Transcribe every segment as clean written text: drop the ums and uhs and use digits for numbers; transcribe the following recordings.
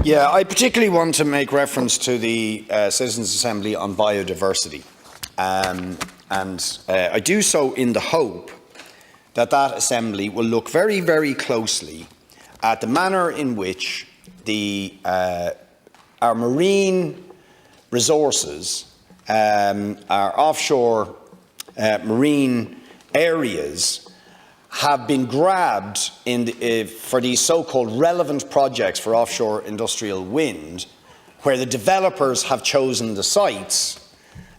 Yeah, I particularly want to make reference to the Citizens' Assembly on biodiversity. I do so in the hope that that assembly will look very, very closely at the manner in which our marine resources, our offshore marine areas have been grabbed for these so-called relevant projects for offshore industrial wind, where the developers have chosen the sites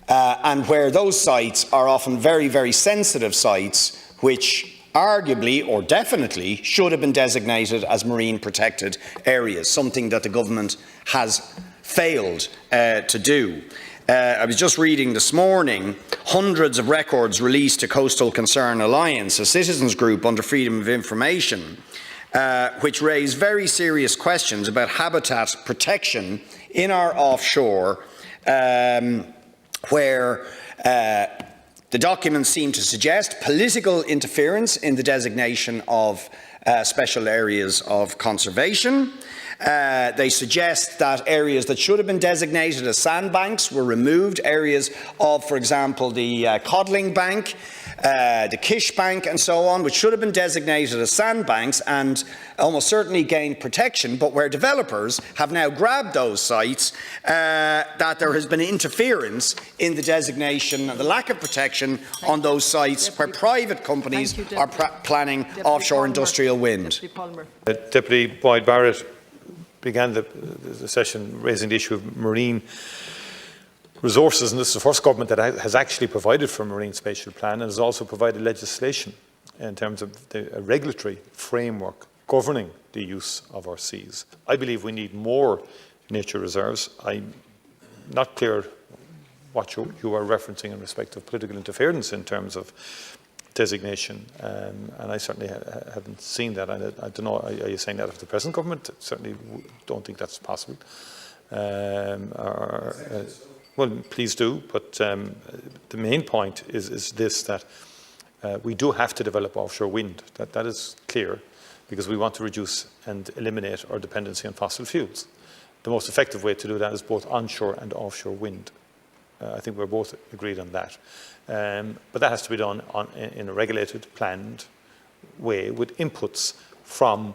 and where those sites are often very, very sensitive sites which arguably or definitely should have been designated as marine protected areas, something that the government has failed to do. I was just reading this morning hundreds of records released to Coastal Concern Alliance, a citizens group under Freedom of Information, which raise very serious questions about habitat protection in our offshore, where the documents seem to suggest political interference in the designation of special areas of conservation. They suggest that areas that should have been designated as sandbanks were removed, areas of, for example, the Codling Bank, the Kish Bank and so on, which should have been designated as sandbanks and almost certainly gained protection, but where developers have now grabbed those sites, that there has been interference in the designation and the lack of protection on those sites where private companies are planning offshore industrial wind. Deputy Boyd Barrett began the session raising the issue of marine resources, and this is the first government that has actually provided for a marine spatial plan and has also provided legislation in terms of the regulatory framework governing the use of our seas. I believe we need more nature reserves. I'm not clear what you are referencing in respect of political interference in terms of designation, and I certainly haven't seen that. I don't know, are you saying that of the present government? Certainly don't think that's possible. Well, please do, but the main point is this, that we do have to develop offshore wind. That is clear, because we want to reduce and eliminate our dependency on fossil fuels. The most effective way to do that is both onshore and offshore wind. I think we're both agreed on that. But that has to be done in a regulated, planned way with inputs from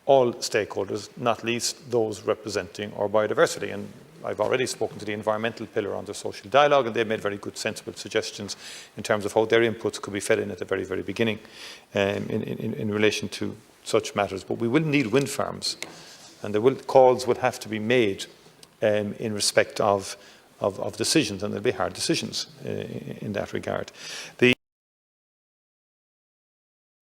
all stakeholders, not least those representing our biodiversity. And I've already spoken to the environmental pillar on the social dialogue, and they've made very good, sensible suggestions in terms of how their inputs could be fed in at the very, very beginning in relation to such matters. But we will need wind farms, and calls will have to be made in respect of decisions, and there'll be hard decisions in that regard.